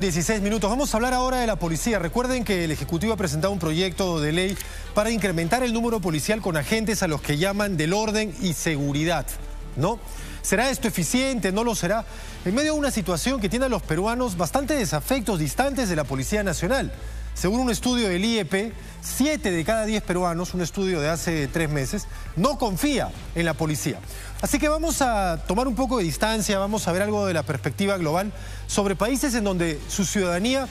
16 minutos. Vamos a hablar ahora de la policía. Recuerden que el Ejecutivo ha presentado un proyecto de ley para incrementar el número policial con agentes a los que llaman del orden y seguridad, ¿no? ¿Será esto eficiente? ¿No lo será? En medio de una situación que tiene a los peruanos bastante desafectos, distantes de la Policía Nacional. Según un estudio del IEP, 7 de cada 10 peruanos, un estudio de hace 3 meses, no confía en la policía. Así que vamos a tomar un poco de distancia, vamos a ver algo de la perspectiva global sobre países en donde su ciudadanía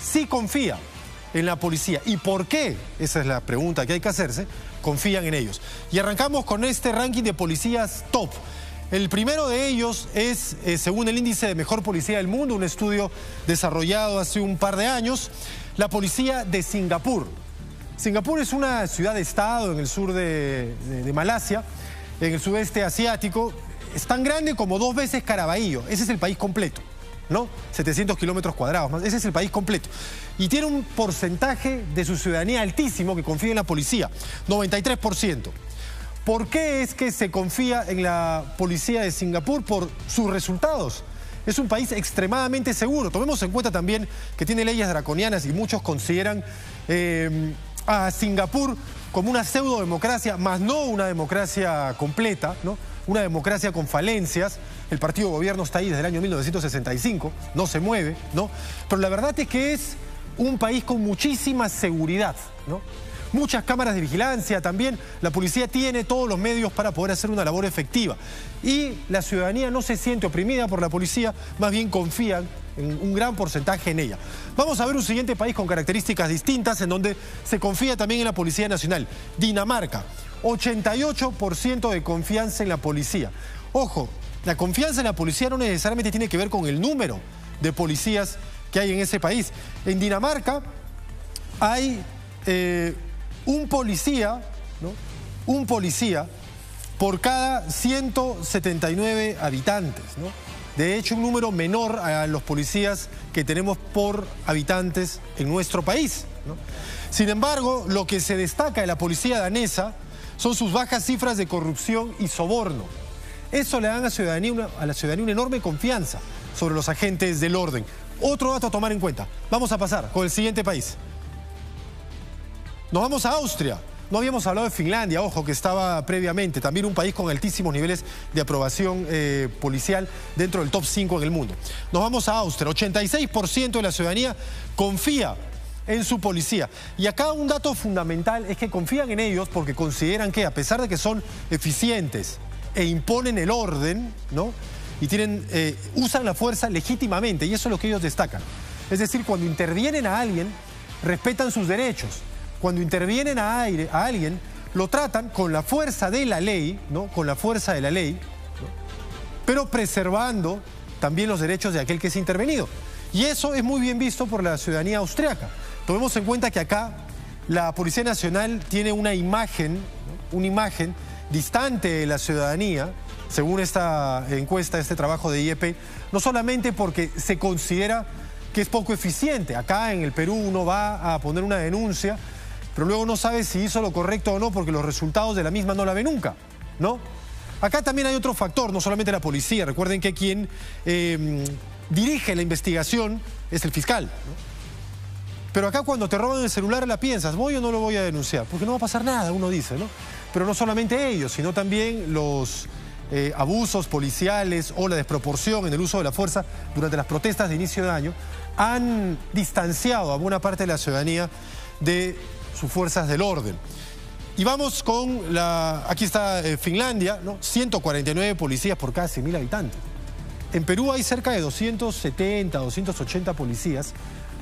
sí confía en la policía. ¿Y por qué? Esa es la pregunta que hay que hacerse. Confían en ellos. Y arrancamos con este ranking de policías top. El primero de ellos es, según el índice de mejor policía del mundo, un estudio desarrollado hace un par de años, la policía de Singapur. Singapur es una ciudad-estado en el sur de Malasia, en el sudeste asiático. Es tan grande como 2 veces Caraballo. Ese es el país completo, ¿no? 700 kilómetros cuadrados más. Ese es el país completo. Y tiene un porcentaje de su ciudadanía altísimo que confía en la policía, 93%. ¿Por qué es que se confía en la policía de Singapur? Por sus resultados. Es un país extremadamente seguro. Tomemos en cuenta también que tiene leyes draconianas y muchos consideran a Singapur como una pseudo-democracia, más no una democracia completa, ¿no? Una democracia con falencias. El partido de gobierno está ahí desde el año 1965, no se mueve, ¿no? Pero la verdad es que es un país con muchísima seguridad, ¿no? Muchas cámaras de vigilancia también. La policía tiene todos los medios para poder hacer una labor efectiva. Y la ciudadanía no se siente oprimida por la policía, más bien confían en un gran porcentaje en ella. Vamos a ver un siguiente país con características distintas en donde se confía también en la Policía Nacional. Dinamarca, 88% de confianza en la policía. Ojo, la confianza en la policía no necesariamente tiene que ver con el número de policías que hay en ese país. En Dinamarca hay un policía, ¿no? Un policía por cada 179 habitantes, ¿no? De hecho, un número menor a los policías que tenemos por habitantes en nuestro país, ¿no? Sin embargo, lo que se destaca de la policía danesa son sus bajas cifras de corrupción y soborno. Eso le dan a la ciudadanía una enorme confianza sobre los agentes del orden. Otro dato a tomar en cuenta. Vamos a pasar con el siguiente país. Nos vamos a Austria. No habíamos hablado de Finlandia, ojo, que estaba previamente. También un país con altísimos niveles de aprobación policial dentro del top 5 en el mundo. Nos vamos a Austria. 86% de la ciudadanía confía en su policía. Y acá un dato fundamental es que confían en ellos porque consideran que, a pesar de que son eficientes e imponen el orden, ¿no? Y usan la fuerza legítimamente, y eso es lo que ellos destacan. Es decir, cuando intervienen a alguien, respetan sus derechos. Cuando intervienen a alguien, lo tratan con la fuerza de la ley, ¿no? Con la fuerza de la ley, ¿no? Pero preservando también los derechos de aquel que es intervenido. Y eso es muy bien visto por la ciudadanía austriaca. Tomemos en cuenta que acá la Policía Nacional tiene una imagen, ¿no? Una imagen distante de la ciudadanía, según esta encuesta, este trabajo de IEP, no solamente porque se considera que es poco eficiente. Acá en el Perú uno va a poner una denuncia, pero luego no sabe si hizo lo correcto o no porque los resultados de la misma no la ve nunca, ¿no? Acá también hay otro factor, no solamente la policía. Recuerden que quien dirige la investigación es el fiscal, ¿no? Pero acá cuando te roban el celular la piensas, ¿voy o no lo voy a denunciar? Porque no va a pasar nada, uno dice, ¿no? Pero no solamente ellos, sino también los abusos policiales o la desproporción en el uso de la fuerza durante las protestas de inicio de año han distanciado a buena parte de la ciudadanía de sus fuerzas del orden. Y vamos con aquí está Finlandia, ¿no? 149 policías por cada 100.000 habitantes. En Perú hay cerca de 270, 280 policías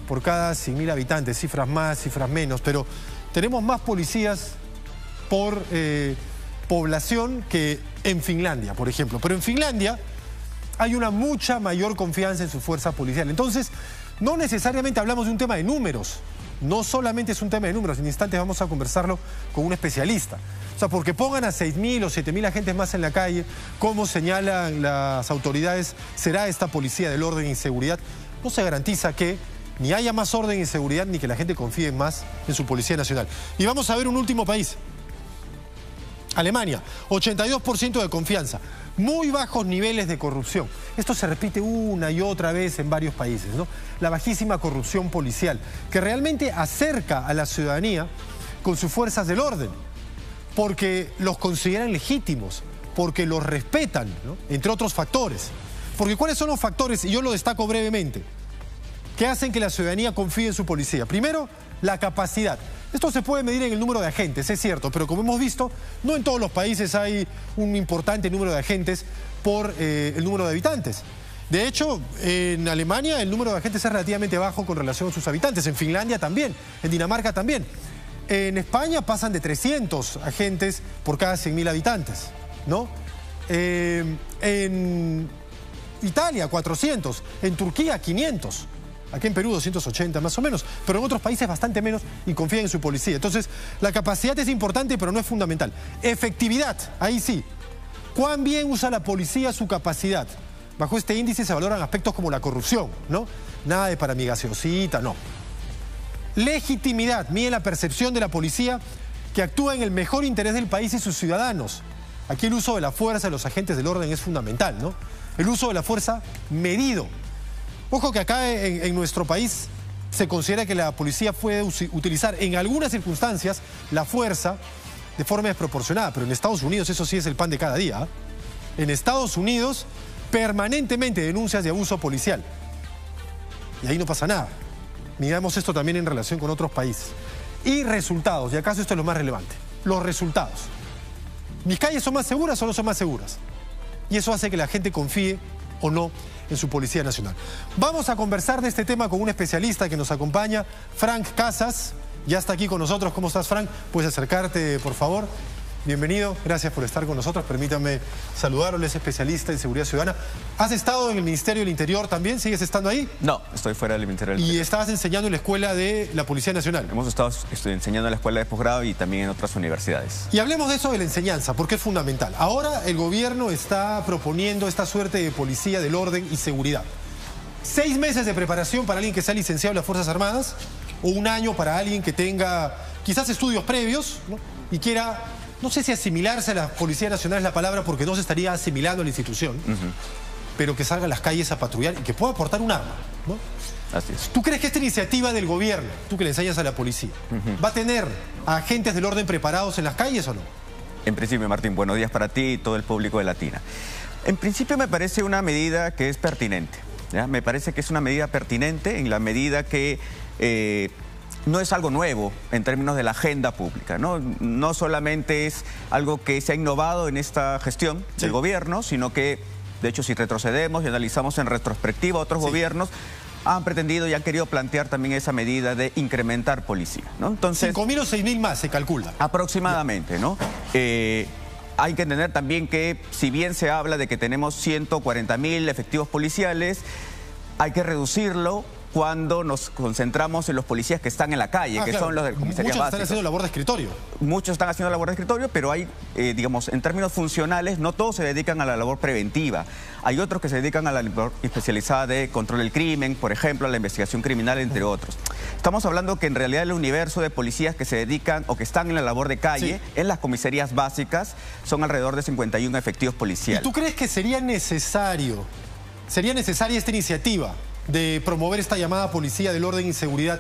por cada 100.000 habitantes, cifras más, cifras menos, pero tenemos más policías por población que en Finlandia, por ejemplo. Pero en Finlandia hay una mucha mayor confianza en su fuerza policial. Entonces, no necesariamente hablamos de un tema de números. No solamente es un tema de números, en instantes vamos a conversarlo con un especialista. O sea, porque pongan a 6.000 o 7.000 agentes más en la calle, como señalan las autoridades, será esta policía del orden y seguridad, no se garantiza que ni haya más orden y seguridad ni que la gente confíe más en su Policía Nacional. Y vamos a ver un último país. Alemania, 82% de confianza. muy bajos niveles de corrupción. Esto se repite una y otra vez en varios países, ¿no? La bajísima corrupción policial, que realmente acerca a la ciudadanía con sus fuerzas del orden, porque los consideran legítimos, porque los respetan, ¿no? Entre otros factores. Porque ¿cuáles son los factores? Y yo lo destaco brevemente, que hacen que la ciudadanía confíe en su policía. Primero, la capacidad. Esto se puede medir en el número de agentes, es cierto, pero como hemos visto, no en todos los países hay un importante número de agentes por el número de habitantes. De hecho, en Alemania el número de agentes es relativamente bajo con relación a sus habitantes, en Finlandia también, en Dinamarca también. En España pasan de 300 agentes por cada 100.000 habitantes, ¿no? En Italia 400, en Turquía 500. Aquí en Perú 280 más o menos, pero en otros países bastante menos y confían en su policía. Entonces, la capacidad es importante, pero no es fundamental. Efectividad, ahí sí. ¿Cuán bien usa la policía su capacidad? Bajo este índice se valoran aspectos como la corrupción, ¿no? Nada de para mi gaseosita, no. Legitimidad, mide la percepción de la policía que actúa en el mejor interés del país y sus ciudadanos. Aquí el uso de la fuerza de los agentes del orden es fundamental, ¿no? El uso de la fuerza medido. Ojo que acá en nuestro país se considera que la policía puede utilizar en algunas circunstancias la fuerza de forma desproporcionada, pero en Estados Unidos eso sí es el pan de cada día, ¿eh? En Estados Unidos permanentemente denuncias de abuso policial y ahí no pasa nada. Miramos esto también en relación con otros países. Y resultados, y acaso esto es lo más relevante, los resultados. ¿Mis calles son más seguras o no son más seguras? Y eso hace que la gente confíe o no en su Policía Nacional. Vamos a conversar de este tema con un especialista que nos acompaña, Frank Casas. Ya está aquí con nosotros. ¿Cómo estás, Frank? Puedes acercarte, por favor. Bienvenido, gracias por estar con nosotros. Permítame saludarlo, él es especialista en seguridad ciudadana. ¿Has estado en el Ministerio del Interior también? ¿Sigues estando ahí? No, estoy fuera del Ministerio del Interior. ¿Y estabas enseñando en la escuela de la Policía Nacional? Hemos estado enseñando en la escuela de posgrado y también en otras universidades. Y hablemos de eso de la enseñanza, porque es fundamental. Ahora el gobierno está proponiendo esta suerte de policía del orden y seguridad. 6 meses de preparación para alguien que sea licenciado en las Fuerzas Armadas, o 1 año para alguien que tenga quizás estudios previos, ¿no? Y quiera, no sé si asimilarse a la Policía Nacional es la palabra, porque no se estaría asimilando a la institución, pero que salga a las calles a patrullar y que pueda portar un arma, ¿no? Así es. ¿Tú crees que esta iniciativa del gobierno, tú que le enseñas a la policía, va a tener a agentes del orden preparados en las calles o no? En principio, Martín, buenos días para ti y todo el público de Latina. En principio me parece una medida que es pertinente, ¿ya? Me parece que es una medida pertinente en la medida que no es algo nuevo en términos de la agenda pública, ¿no? No solamente es algo que se ha innovado en esta gestión del gobierno, sino que, de hecho, si retrocedemos y analizamos en retrospectiva, otros gobiernos han pretendido y han querido plantear también esa medida de incrementar policía, ¿no? Entonces, 5.000 o 6.000 más se calcula. Aproximadamente, ¿no? Hay que entender también que, si bien se habla de que tenemos 140.000 efectivos policiales, hay que reducirlo cuando nos concentramos en los policías que están en la calle, que son los de comisarías básicas. Muchos están haciendo labor de escritorio. Muchos están haciendo labor de escritorio, pero hay, digamos, en términos funcionales, no todos se dedican a la labor preventiva. Hay otros que se dedican a la labor especializada de control del crimen, por ejemplo, a la investigación criminal, entre otros. Estamos hablando que en realidad el universo de policías que se dedican o que están en la labor de calle, en las comisarías básicas, son alrededor de 51 efectivos policiales. ¿Y tú crees que sería necesaria esta iniciativa de promover esta llamada policía del orden y seguridad,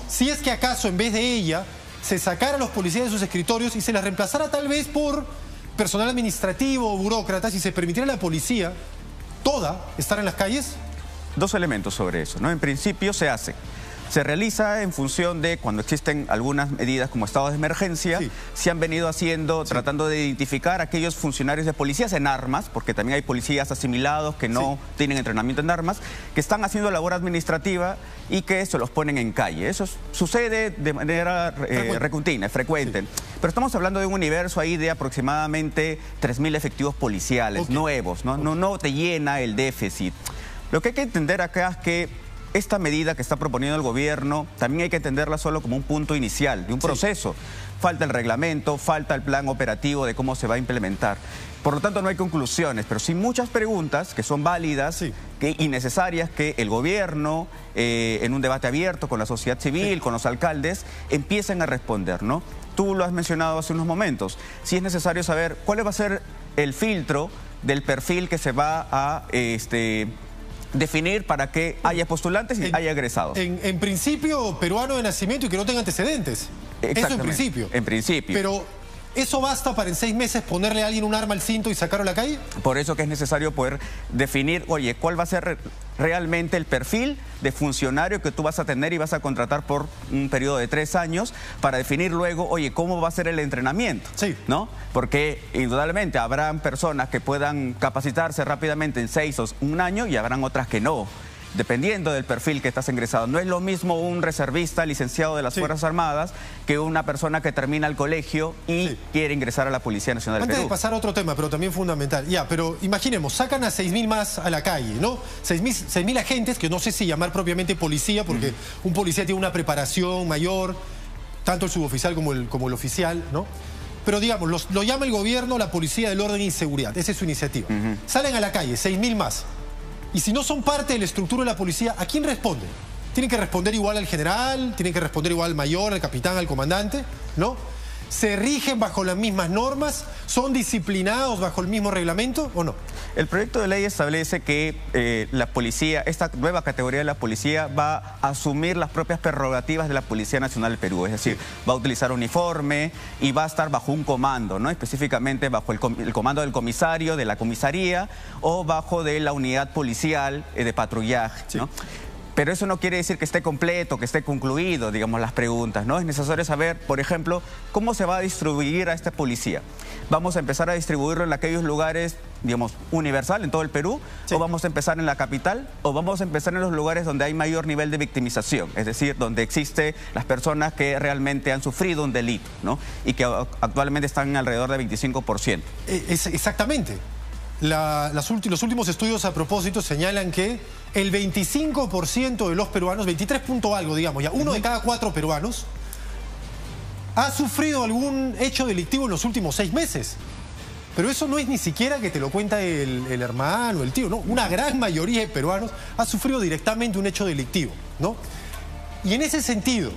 si es que acaso en vez de ella se sacara a los policías de sus escritorios y se las reemplazara tal vez por personal administrativo o burócratas y se permitiera a la policía toda estar en las calles? 2 elementos sobre eso, ¿no? En principio se realiza en función de cuando existen algunas medidas como estados de emergencia, se han venido haciendo, tratando de identificar a aquellos funcionarios de policías en armas, porque también hay policías asimilados que no tienen entrenamiento en armas, que están haciendo labor administrativa y que se los ponen en calle. Eso sucede de manera repentina, frecuente. Pero estamos hablando de un universo ahí de aproximadamente 3.000 efectivos policiales nuevos, ¿no? No te llena el déficit. Lo que hay que entender acá es que esta medida que está proponiendo el gobierno también hay que entenderla solo como un punto inicial de un proceso. Falta el reglamento, falta el plan operativo de cómo se va a implementar. Por lo tanto, no hay conclusiones, pero sí muchas preguntas que son válidas y necesarias que el gobierno, en un debate abierto con la sociedad civil, con los alcaldes, empiecen a responder, ¿no? Tú lo has mencionado hace unos momentos. Sí es necesario saber cuál va a ser el filtro del perfil que se va a definir para que haya postulantes y haya egresados. En principio, peruano de nacimiento y que no tenga antecedentes. Eso en principio. En principio. Pero ¿eso basta para en 6 meses ponerle a alguien un arma al cinto y sacarlo a la calle? Por eso que es necesario poder definir, oye, cuál va a ser realmente el perfil de funcionario que tú vas a tener y vas a contratar por un periodo de 3 años para definir luego, oye, cómo va a ser el entrenamiento, sí, ¿no? Porque indudablemente habrán personas que puedan capacitarse rápidamente en 6 o 1 año y habrán otras que no, dependiendo del perfil que estás ingresado. No es lo mismo un reservista licenciado de las Fuerzas Armadas que una persona que termina el colegio y quiere ingresar a la Policía Nacional del Perú. Antes de pasar a otro tema, pero también fundamental. Ya, pero imaginemos, sacan a 6.000 más a la calle, ¿no? 6.000 agentes, que no sé si llamar propiamente policía, porque un policía tiene una preparación mayor, tanto el suboficial como el oficial, ¿no? Pero digamos, lo llama el gobierno la Policía del Orden y Seguridad. Esa es su iniciativa. Salen a la calle, 6.000 más. Y si no son parte de la estructura de la policía, ¿a quién responden? ¿Tienen que responder igual al general? ¿Tienen que responder igual al mayor, al capitán, al comandante? ¿No? ¿Se rigen bajo las mismas normas? ¿Son disciplinados bajo el mismo reglamento o no? El proyecto de ley establece que la policía, esta nueva categoría de la policía va a asumir las propias prerrogativas de la Policía Nacional del Perú. Es decir, va a utilizar uniforme y va a estar bajo un comando, ¿no? Específicamente bajo el comando del comisario, de la comisaría o bajo de la unidad policial de patrullaje, ¿no? Pero eso no quiere decir que esté completo, que esté concluido, digamos, las preguntas, ¿no? Es necesario saber, por ejemplo, cómo se va a distribuir a esta policía. ¿Vamos a empezar a distribuirlo en aquellos lugares, digamos, universal en todo el Perú? ¿O vamos a empezar en la capital? ¿O vamos a empezar en los lugares donde hay mayor nivel de victimización? Es decir, donde existen las personas que realmente han sufrido un delito, ¿no? Y que actualmente están alrededor del 25%. Exactamente. Los últimos estudios a propósito señalan que el 25% de los peruanos, 23 punto algo, digamos, ya 1 de cada 4 peruanos, ha sufrido algún hecho delictivo en los últimos 6 meses. Pero eso no es ni siquiera que te lo cuenta el hermano, el tío, ¿no? Una gran mayoría de peruanos ha sufrido directamente un hecho delictivo, ¿no? Y en ese sentido,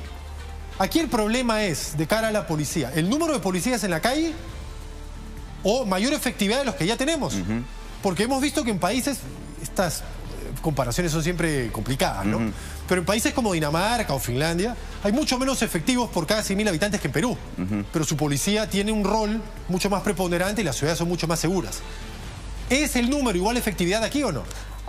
aquí el problema es, de cara a la policía, el número de policías en la calle o mayor efectividad de los que ya tenemos. Porque hemos visto que en países, estas comparaciones son siempre complicadas, ¿no? Pero en países como Dinamarca o Finlandia hay mucho menos efectivos por cada 100.000 habitantes que en Perú. Pero su policía tiene un rol mucho más preponderante y las ciudades son mucho más seguras. ¿Es el número igual efectividad aquí o no?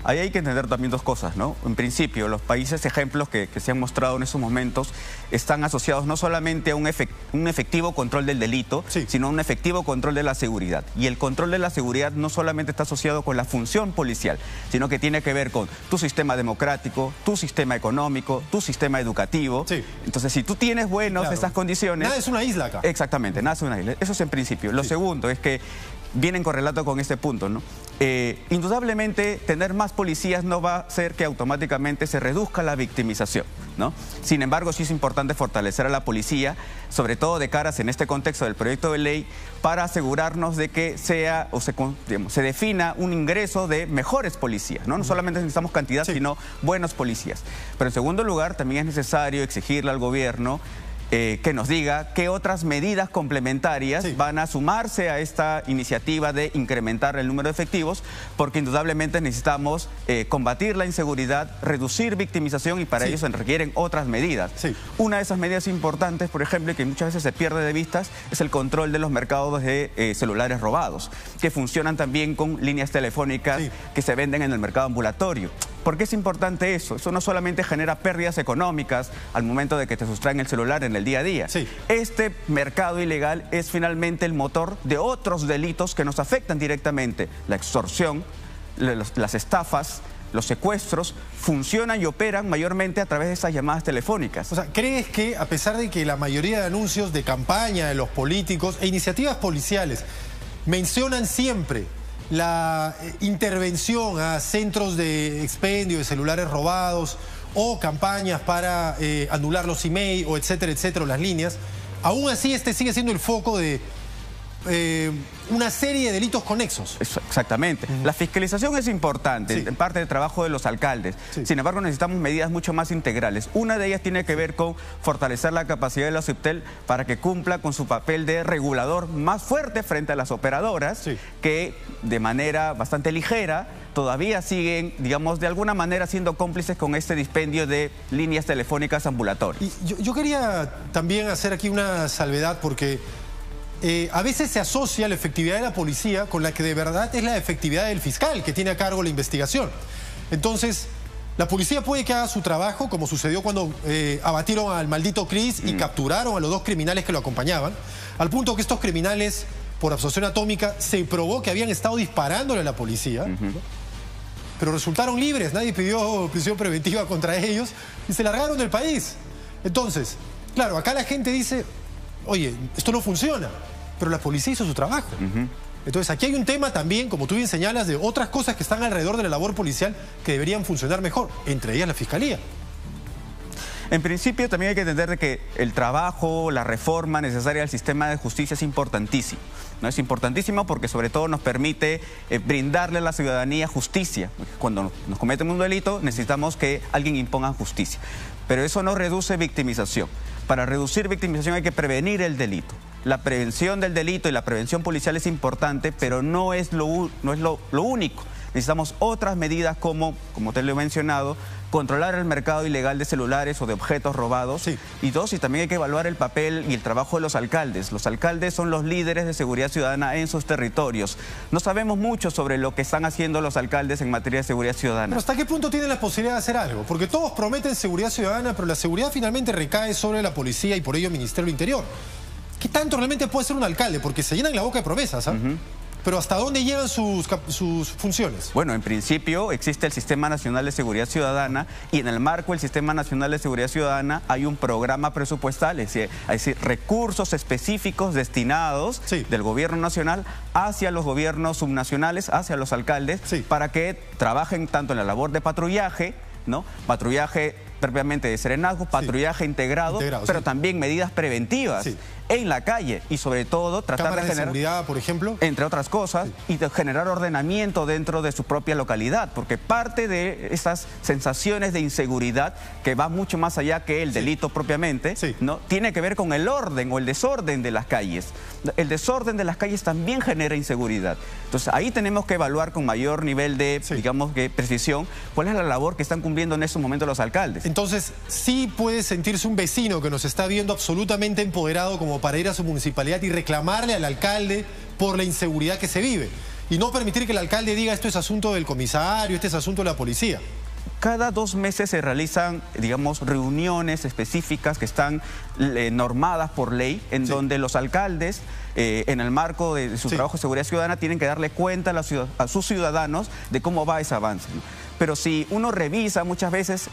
Ahí hay que entender también dos cosas, ¿no? En principio, los países ejemplos que se han mostrado en estos momentos están asociados no solamente a un efectivo control del delito, sino a un efectivo control de la seguridad. Y el control de la seguridad no solamente está asociado con la función policial, sino que tiene que ver con tu sistema democrático, tu sistema económico, tu sistema educativo. Entonces, si tú tienes estas condiciones... Nada es una isla acá. Exactamente, nada es una isla. Eso es en principio. Lo segundo es que viene en correlato con este punto, ¿no? Indudablemente, tener más policías no va a hacer que automáticamente se reduzca la victimización, ¿no? Sin embargo, sí es importante fortalecer a la policía, sobre todo de caras en este contexto del proyecto de ley, para asegurarnos de que sea o se defina un ingreso de mejores policías, ¿no? No solamente necesitamos cantidad, sino buenos policías. Pero en segundo lugar, también es necesario exigirle al gobierno que nos diga qué otras medidas complementarias van a sumarse a esta iniciativa de incrementar el número de efectivos, porque indudablemente necesitamos combatir la inseguridad, reducir victimización y para ello se requieren otras medidas. Una de esas medidas importantes, por ejemplo, que muchas veces se pierde de vista, es el control de los mercados de celulares robados, que funcionan también con líneas telefónicas que se venden en el mercado ambulatorio. ¿Por qué es importante eso? Eso no solamente genera pérdidas económicas al momento de que te sustraen el celular en el día a día. Este mercado ilegal es finalmente el motor de otros delitos que nos afectan directamente. La extorsión, las estafas, los secuestros funcionan y operan mayormente a través de esas llamadas telefónicas. O sea, ¿crees que a pesar de que la mayoría de anuncios de campaña de los políticos e iniciativas policiales mencionan siempre la intervención a centros de expendio de celulares robados o campañas para anular los emails o etcétera, etcétera, las líneas, aún así este sigue siendo el foco de una serie de delitos conexos. Exactamente. La fiscalización es importante, en parte del trabajo de los alcaldes. Sin embargo, necesitamos medidas mucho más integrales. Una de ellas tiene que ver con fortalecer la capacidad de la OCIPTEL para que cumpla con su papel de regulador más fuerte frente a las operadoras, que de manera bastante ligera todavía siguen, digamos, de alguna manera siendo cómplices con este dispendio de líneas telefónicas ambulatorias. Y yo quería también hacer aquí una salvedad porque a veces se asocia la efectividad de la policía con la que de verdad es la efectividad del fiscal que tiene a cargo la investigación. Entonces, la policía puede que haga su trabajo, como sucedió cuando abatieron al maldito Chris y capturaron a los 2 criminales que lo acompañaban, al punto que estos criminales, por absorción atómica, se probó que habían estado disparándole a la policía, ¿no? Pero resultaron libres, nadie pidió prisión preventiva contra ellos y se largaron del país. Entonces, claro, acá la gente dice, oye, esto no funciona, pero la policía hizo su trabajo. Entonces aquí hay un tema también, como tú bien señalas, de otras cosas que están alrededor de la labor policial que deberían funcionar mejor, entre ellas la fiscalía. En principio también hay que entender de que el trabajo, la reforma necesaria del sistema de justicia es importantísimo. ¿No? Es importantísimo porque sobre todo nos permite brindarle a la ciudadanía justicia. Cuando nos cometen un delito necesitamos que alguien imponga justicia. Pero eso no reduce victimización. Para reducir victimización hay que prevenir el delito. La prevención del delito y la prevención policial es importante, pero no es lo único. Necesitamos otras medidas como te lo he mencionado, controlar el mercado ilegal de celulares o de objetos robados. Y también hay que evaluar el papel y el trabajo de los alcaldes. Los alcaldes son los líderes de seguridad ciudadana en sus territorios. No sabemos mucho sobre lo que están haciendo los alcaldes en materia de seguridad ciudadana. Pero ¿hasta qué punto tienen la posibilidad de hacer algo? Porque todos prometen seguridad ciudadana, pero la seguridad finalmente recae sobre la policía y por ello el Ministerio del Interior. ¿Qué tanto realmente puede ser un alcalde? Porque se llenan la boca de promesas, ¿ah? Pero ¿hasta dónde llegan sus funciones? Bueno, en principio existe el Sistema Nacional de Seguridad Ciudadana y en el marco del Sistema Nacional de Seguridad Ciudadana hay un programa presupuestal, es decir, recursos específicos destinados del gobierno nacional hacia los gobiernos subnacionales, hacia los alcaldes, para que trabajen tanto en la labor de patrullaje, ¿no? Patrullaje propiamente de serenazgo, patrullaje integrado, pero también medidas preventivas en la calle y sobre todo tratar de generar seguridad, por ejemplo, entre otras cosas, y de generar ordenamiento dentro de su propia localidad, porque parte de esas sensaciones de inseguridad que va mucho más allá que el delito propiamente, ¿no? Tiene que ver con el orden o el desorden de las calles. El desorden de las calles también genera inseguridad. Entonces ahí tenemos que evaluar con mayor nivel de, digamos, de precisión cuál es la labor que están cumpliendo en estos momentos los alcaldes. Entonces sí puede sentirse un vecino que nos está viendo absolutamente empoderado como para ir a su municipalidad y reclamarle al alcalde por la inseguridad que se vive y no permitir que el alcalde diga esto es asunto del comisario, este es asunto de la policía. Cada 2 meses se realizan, digamos, reuniones específicas que están normadas por ley, donde los alcaldes, en el marco de su trabajo de seguridad ciudadana, tienen que darle cuenta a sus ciudadanos de cómo va ese avance, ¿no? Pero si uno revisa muchas veces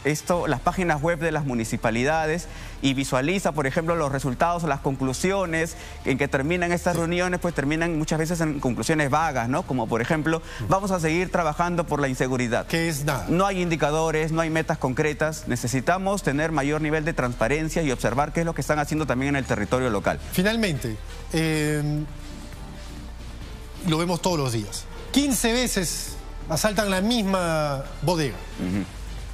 las páginas web de las municipalidades y visualiza, por ejemplo, los resultados o las conclusiones en que terminan estas reuniones, pues terminan muchas veces en conclusiones vagas, ¿no? Como por ejemplo, vamos a seguir trabajando por la inseguridad. ¿Qué es nada? No hay indicadores, no hay metas concretas. Necesitamos tener mayor nivel de transparencia y observar qué es lo que están haciendo también en el territorio local. Finalmente, lo vemos todos los días. 15 veces asaltan la misma bodega.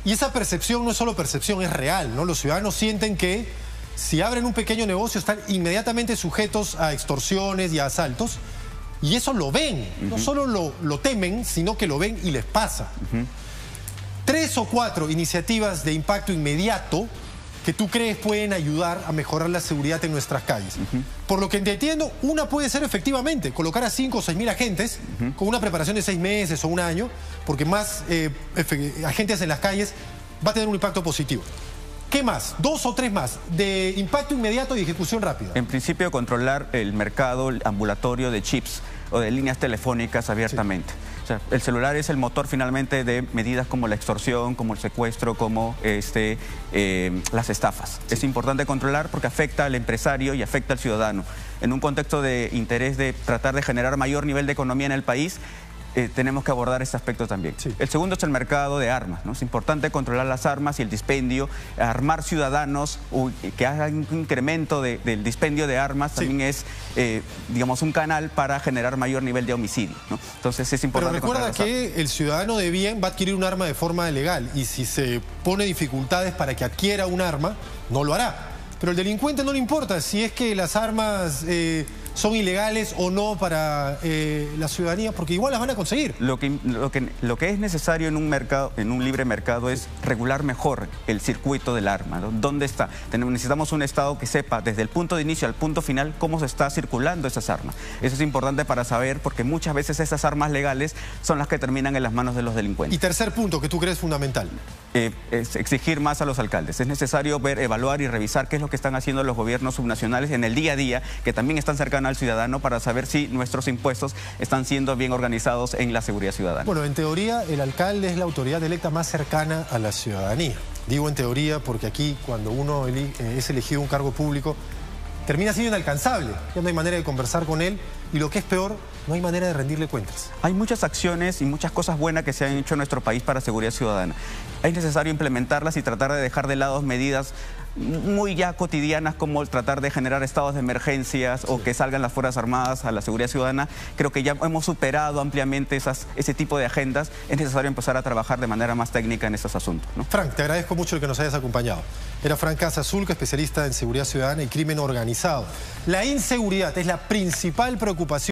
Y esa percepción no es solo percepción, es real, ¿no? Los ciudadanos sienten que si abren un pequeño negocio están inmediatamente sujetos a extorsiones y a asaltos. Y eso lo ven, no solo lo temen, sino que lo ven y les pasa. 3 o 4 iniciativas de impacto inmediato que tú crees pueden ayudar a mejorar la seguridad en nuestras calles. Por lo que entiendo, una puede ser efectivamente colocar a 5 o 6 mil agentes con una preparación de 6 meses o un año, porque más agentes en las calles va a tener un impacto positivo. ¿Qué más? 2 o 3 más de impacto inmediato y ejecución rápida. En principio, controlar el mercado ambulatorio de chips o de líneas telefónicas abiertamente. O sea, el celular es el motor finalmente de medidas como la extorsión, como el secuestro, como las estafas. Es importante controlar porque afecta al empresario y afecta al ciudadano. En un contexto de interés de tratar de generar mayor nivel de economía en el país, tenemos que abordar este aspecto también. Sí. El segundo es el mercado de armas, ¿no? Es importante controlar las armas y el dispendio, armar ciudadanos que hagan un incremento del dispendio de armas, también es, digamos, un canal para generar mayor nivel de homicidio, ¿no? Entonces es importante. Pero recuerda que el ciudadano de bien va a adquirir un arma de forma legal y si se pone dificultades para que adquiera un arma, no lo hará. Pero al delincuente no le importa si es que las armas son ilegales o no para la ciudadanía, porque igual las van a conseguir. Lo que es necesario en un mercado, en un libre mercado, es regular mejor el circuito del arma, ¿no? ¿Dónde está? Necesitamos un Estado que sepa desde el punto de inicio al punto final cómo se está circulando esas armas. Eso es importante para saber, porque muchas veces esas armas legales son las que terminan en las manos de los delincuentes. Y tercer punto que tú crees fundamental. Es exigir más a los alcaldes. Es necesario ver, evaluar y revisar qué es lo que están haciendo los gobiernos subnacionales en el día a día, que también están cercanos al ciudadano, para saber si nuestros impuestos están siendo bien organizados en la seguridad ciudadana. Bueno, en teoría el alcalde es la autoridad electa más cercana a la ciudadanía. Digo en teoría porque aquí cuando uno es elegido un cargo público termina siendo inalcanzable. Ya no hay manera de conversar con él y lo que es peor, no hay manera de rendirle cuentas. Hay muchas acciones y muchas cosas buenas que se han hecho en nuestro país para seguridad ciudadana. Es necesario implementarlas y tratar de dejar de lado medidas muy ya cotidianas como tratar de generar estados de emergencias o que salgan las Fuerzas Armadas a la seguridad ciudadana. Creo que ya hemos superado ampliamente ese tipo de agendas. Es necesario empezar a trabajar de manera más técnica en estos asuntos, ¿no? Frank, te agradezco mucho el que nos hayas acompañado. Era Frank Casazulca, especialista en seguridad ciudadana y crimen organizado. La inseguridad es la principal preocupación